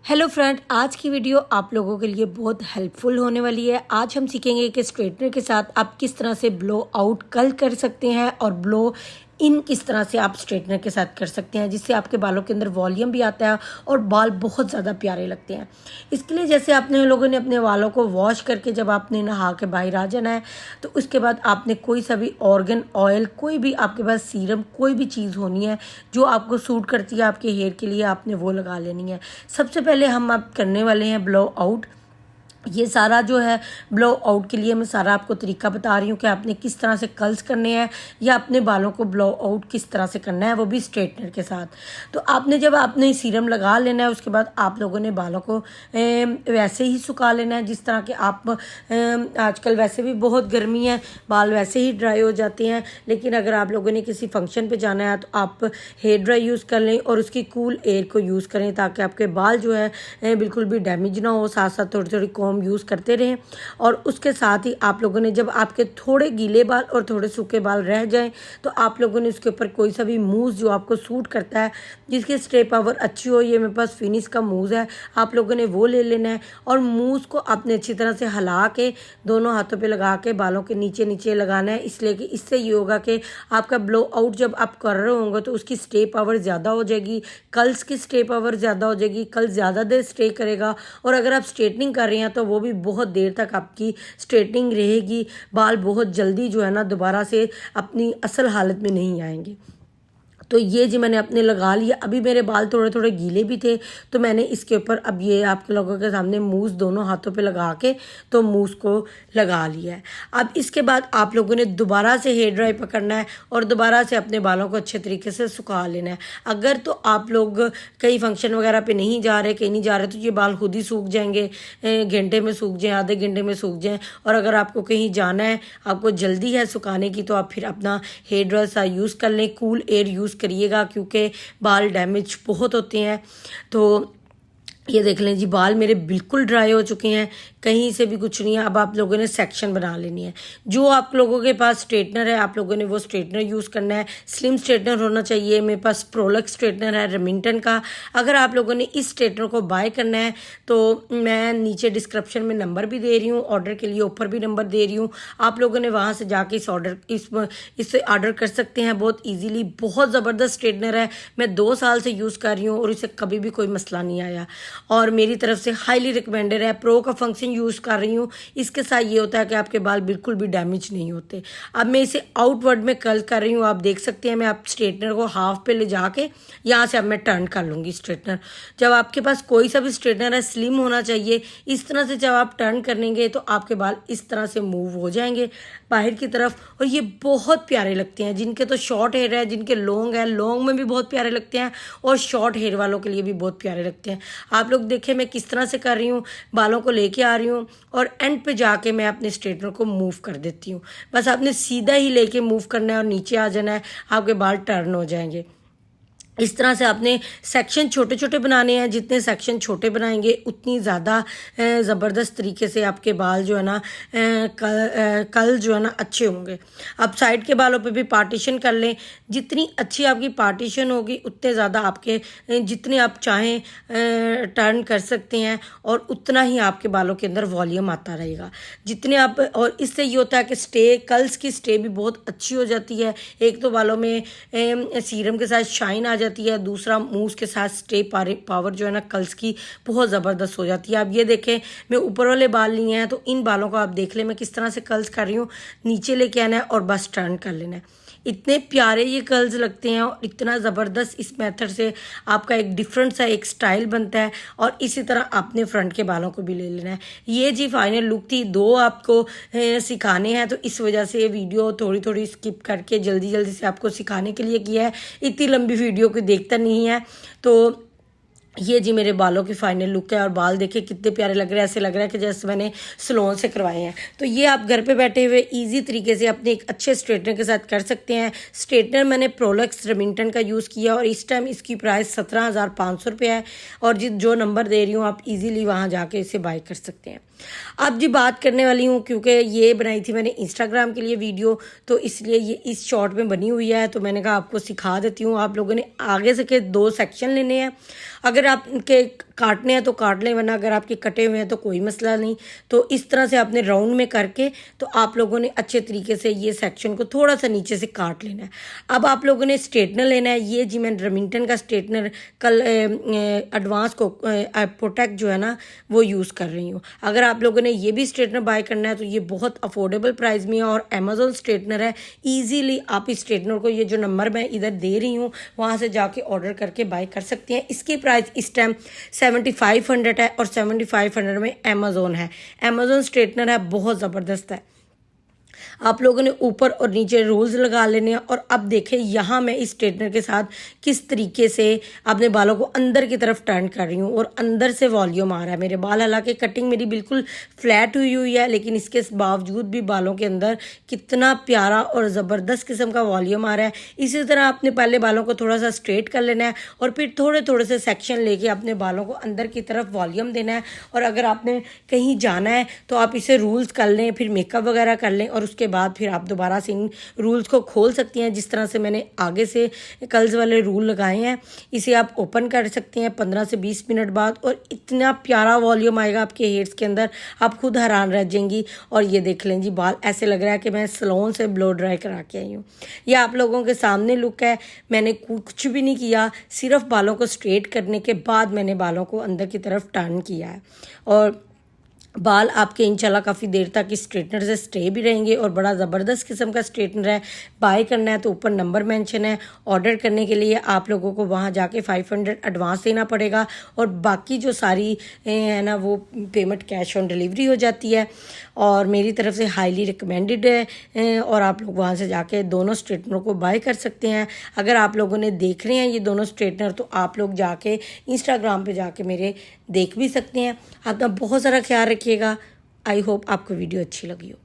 Hello friend, आज की video आप लोगों के लिए बहुत हेल्पफुल होने वाली है। आज हम सीखेंगे कि स्ट्रेटनर के साथ आप किस तरह से ब्लो आउट कर्ल कर सकते हैं और ब्लो इन किस तरह से आप स्ट्रेटनर के साथ कर सकते हैं, जिससे आपके बालों के अंदर वॉल्यूम भी आता है और बाल बहुत ज़्यादा प्यारे लगते हैं। इसके लिए जैसे आपने लोगों ने अपने बालों को वॉश करके जब आपने नहा के बाहर आ जाना है, तो उसके बाद आपने कोई सा भी ऑर्गन ऑयल, कोई भी आपके पास सीरम, कोई भी चीज़ होनी है जो आपको सूट करती है आपके हेयर के लिए, आपने वो लगा लेनी है। सबसे पहले हम अब करने वाले हैं ब्लो आउट। ये सारा जो है ब्लो आउट के लिए मैं सारा आपको तरीका बता रही हूँ कि आपने किस तरह से कर्ल्स करने हैं या अपने बालों को ब्लो आउट किस तरह से करना है, वो भी स्ट्रेटनर के साथ। तो आपने जब आपने सीरम लगा लेना है, उसके बाद आप लोगों ने बालों को वैसे ही सुखा लेना है जिस तरह के आप आजकल वैसे भी बहुत गर्मी है, बाल वैसे ही ड्राई हो जाते हैं। लेकिन अगर आप लोगों ने किसी फंक्शन पे जाना है तो आप हेयर ड्राई यूज़ कर लें और उसकी कूल एयर को यूज़ करें, ताकि आपके बाल जो है बिल्कुल भी डैमेज ना हो। साथ साथ थोड़ी थोड़ी कॉम यूज़ करते रहें। और उसके साथ ही आप लोगों ने जब आपके थोड़े गीले बाल और थोड़े सूखे बाल रह जाएं, तो आप लोगों ने उसके ऊपर कोई सा भी मूव जो आपको सूट करता है, जिसकी स्टे पावर अच्छी हो। ये मेरे पास फिनिश का मूव है, आप लोगों ने वो ले लेना है। और मूव को आपने अच्छी तरह से हिला के दोनों हाथों पे लगा के बालों के नीचे नीचे लगाना है, इसलिए कि इससे ये होगा कि आपका ब्लो आउट जब आप कर रहे होंगे तो उसकी स्टे पावर ज़्यादा हो जाएगी, कर्ल्स की स्टे पावर ज़्यादा हो जाएगी, कर्ल ज़्यादा देर स्टे करेगा। और अगर आप स्ट्रेटनिंग कर रही हैं तो वो भी बहुत देर तक आपकी स्ट्रेटनिंग रहेगी। बाल बहुत जल्दी जो है ना दोबारा से अपनी असल हालत में नहीं आएंगे। तो ये जी मैंने अपने लगा लिया। अभी मेरे बाल थोड़े थोड़े गीले भी थे, तो मैंने इसके ऊपर अब ये आप लोगों के सामने मूस दोनों हाथों पे लगा के तो मूस को लगा लिया है। अब इसके बाद आप लोगों ने दोबारा से हेयर ड्राई पकड़ना है और दोबारा से अपने बालों को अच्छे तरीके से सुखा लेना है। अगर तो आप लोग कहीं फंक्शन वगैरह पे नहीं जा रहे, कहीं नहीं जा रहे, तो ये बाल खुद ही सूख जाएंगे, घंटे में सूख जाएँ, आधे घंटे में सूख जाएँ। और अगर आपको कहीं जाना है, आपको जल्दी है सुखाने की, तो आप फिर अपना हेयर ड्रायर सा यूज़ कर लें। कूल एयर यूज़ करिएगा, क्योंकि बाल डैमेज बहुत होते हैं। तो ये देख लें जी, बाल मेरे बिल्कुल ड्राई हो चुके हैं, कहीं से भी कुछ नहीं है। अब आप लोगों ने सेक्शन बना लेनी है। जो आप लोगों के पास स्ट्रेटनर है, आप लोगों ने वो स्ट्रेटनर यूज़ करना है। स्लिम स्ट्रेटनर होना चाहिए। मेरे पास प्रोलक्स स्ट्रेटनर है रेमिंगटन का। अगर आप लोगों ने इस स्ट्रेटनर को बाय करना है तो मैं नीचे डिस्क्रिप्शन में नंबर भी दे रही हूँ, ऑर्डर के लिए ऊपर भी नंबर दे रही हूँ। आप लोगों ने वहाँ से जाके इससे ऑर्डर कर सकते हैं बहुत ईजीली। बहुत ज़बरदस्त स्ट्रेटनर है, मैं 2 साल से यूज़ कर रही हूँ और इसे कभी भी कोई मसला नहीं आया और मेरी तरफ से हाईली रिकमेंडेड है। प्रो का फंक्शन यूज़ कर रही हूँ। इसके साथ ये होता है कि आपके बाल बिल्कुल भी डैमेज नहीं होते। अब मैं इसे आउटवर्ड में कर्ल कर रही हूँ, आप देख सकते हैं। मैं आप स्ट्रेटनर को हाफ पे ले जाके यहाँ से अब मैं टर्न कर लूँगी स्ट्रेटनर। जब आपके पास कोई सा भी स्ट्रेटनर है, स्लिम होना चाहिए। इस तरह से जब आप टर्न करेंगे तो आपके बाल इस तरह से मूव हो जाएंगे बाहर की तरफ, और ये बहुत प्यारे लगते हैं। जिनके तो शॉर्ट हेयर है, जिनके लॉन्ग है, लॉन्ग में भी बहुत प्यारे लगते हैं और शॉर्ट हेयर वालों के लिए भी बहुत प्यारे लगते हैं। आप लोग देखें मैं किस तरह से कर रही हूँ, बालों को लेके आ रही हूँ और एंड पे जाके मैं अपने स्ट्रेटनर को मूव कर देती हूँ। बस आपने सीधा ही लेके मूव करना है और नीचे आ जाना है, आपके बाल टर्न हो जाएंगे। इस तरह से आपने सेक्शन छोटे छोटे बनाने हैं। जितने सेक्शन छोटे बनाएंगे उतनी ज़्यादा ज़बरदस्त तरीके से आपके बाल जो है ना कल जो है ना अच्छे होंगे। आप साइड के बालों पे भी पार्टीशन कर लें। जितनी अच्छी आपकी पार्टीशन होगी उतने ज़्यादा आपके जितने आप चाहें टर्न कर सकते हैं और उतना ही आपके बालों के अंदर वॉल्यूम आता रहेगा जितने आप। और इससे ये होता है कि स्टे कर्ल्स की स्टे भी बहुत अच्छी हो जाती है। एक तो बालों में सीरम के साथ शाइन आ जाती है, दूसरा मूव के साथ स्टे पावर जो है ना कर्ल्स की बहुत ज़बरदस्त हो जाती है। आप ये देखें, मैं ऊपर वाले बाल लिए हैं तो इन बालों को आप देख लें मैं किस तरह से कर्ल्स कर रही हूँ। नीचे लेके आना है और बस टर्न कर लेना है। इतने प्यारे ये कर्ल्स लगते हैं और इतना ज़बरदस्त इस मेथड से आपका एक डिफरेंट सा एक स्टाइल बनता है। और इसी तरह आपने फ्रंट के बालों को भी ले लेना है। ये जी फाइनल लुक थी। 2 आपको सिखाने हैं, तो इस वजह से ये वीडियो थोड़ी थोड़ी स्किप करके जल्दी जल्दी से आपको सिखाने के लिए किया है। इतनी लंबी वीडियो कोई देखता नहीं है। तो ये जी मेरे बालों की फाइनल लुक है और बाल देखिए कितने प्यारे लग रहे हैं। ऐसे लग रहा है कि जैसे मैंने सलोन से करवाए हैं। तो ये आप घर पे बैठे हुए इजी तरीके से अपने एक अच्छे स्ट्रेटनर के साथ कर सकते हैं। स्ट्रेटनर मैंने प्रोलक्स रेमिंगटन का यूज़ किया और इस टाइम इसकी प्राइस 17,500 रुपये है। और जो नंबर दे रही हूँ आप इजीली वहाँ जाके इसे बाय कर सकते हैं। अब जी बात करने वाली हूँ, क्योंकि ये बनाई थी मैंने इंस्टाग्राम के लिए वीडियो, तो इसलिए ये इस शॉर्ट में बनी हुई है। तो मैंने कहा आपको सिखा देती हूँ। आप लोगों ने आगे से के 2 सेक्शन लेने हैं। अगर आपके काटने हैं तो काट लें, वरना अगर आपके कटे हुए हैं तो कोई मसला नहीं। तो इस तरह से आपने राउंड में करके तो आप लोगों ने अच्छे तरीके से ये सेक्शन को थोड़ा सा नीचे से काट लेना है। अब आप लोगों ने स्ट्रेटनर लेना है। ये जी मैं रेमिंगटन का स्ट्रेटनर कल एडवांस को प्रोटेक्ट जो है ना वो यूज़ कर रही हूँ। अगर आप लोगों ने ये भी स्ट्रेटनर बाय करना है तो ये बहुत अफोर्डेबल प्राइस में है और अमेजोन स्ट्रेटनर है। ईजीली आप इस स्ट्रेटनर को, ये जो नंबर मैं इधर दे रही हूँ, वहाँ से जाके ऑर्डर करके बाय कर सकते हैं। इसकी प्राइस इस टाइम 7500 है और 7500 में अमेजोन है। अमेजोन स्ट्रेटनर है, बहुत ज़बरदस्त है। आप लोगों ने ऊपर और नीचे रोल्स लगा लेने हैं। और अब देखें यहाँ मैं इस स्ट्रेटनर के साथ किस तरीके से अपने बालों को अंदर की तरफ टर्न कर रही हूँ और अंदर से वॉल्यूम आ रहा है मेरे बाल। हालांकि कटिंग मेरी बिल्कुल फ्लैट हुई है, लेकिन इसके बावजूद भी बालों के अंदर कितना प्यारा और ज़बरदस्त किस्म का वॉल्यूम आ रहा है। इसी तरह आपने पहले बालों को थोड़ा सा स्ट्रेट कर लेना है और फिर थोड़े थोड़े से सेक्शन लेके अपने बालों को अंदर की तरफ वॉल्यूम देना है। और अगर आपने कहीं जाना है तो आप इसे रूल्स कर लें, फिर मेकअप वगैरह कर लें और उसके बाद फिर आप दोबारा से इन रूल्स को खोल सकती हैं। जिस तरह से मैंने आगे से कर्ल्स वाले रूल लगाए हैं, इसे आप ओपन कर सकते हैं 15 से 20 मिनट बाद और इतना प्यारा वॉल्यूम आएगा आपके हेयर्स के अंदर, आप खुद हैरान रह जाएंगी। और ये देख लें जी, बाल ऐसे लग रहा है कि मैं सैलून से ब्लो ड्राई करा के आई हूँ। ये आप लोगों के सामने लुक है। मैंने कुछ भी नहीं किया, सिर्फ बालों को स्ट्रेट करने के बाद मैंने बालों को अंदर की तरफ टर्न किया है। और बाल आपके इंशाल्लाह काफ़ी देर तक इस स्ट्रेटनर से स्टे भी रहेंगे और बड़ा ज़बरदस्त किस्म का स्ट्रेटनर है। बाय करना है तो ऊपर नंबर मेंशन है। ऑर्डर करने के लिए आप लोगों को वहाँ जाके 500 एडवांस देना पड़ेगा और बाकी जो सारी है ना वो पेमेंट कैश ऑन डिलीवरी हो जाती है और मेरी तरफ से हाईली रिकमेंडेड है। और आप लोग वहाँ से जाके दोनों स्ट्रेटनर को बाय कर सकते हैं। अगर आप लोगों ने देख रहे हैं ये दोनों स्ट्रेटनर तो आप लोग जाके इंस्टाग्राम पे जाके मेरे देख भी सकते हैं। अपना बहुत सारा ख्याल रखिएगा। आई होप आपको वीडियो अच्छी लगी हो।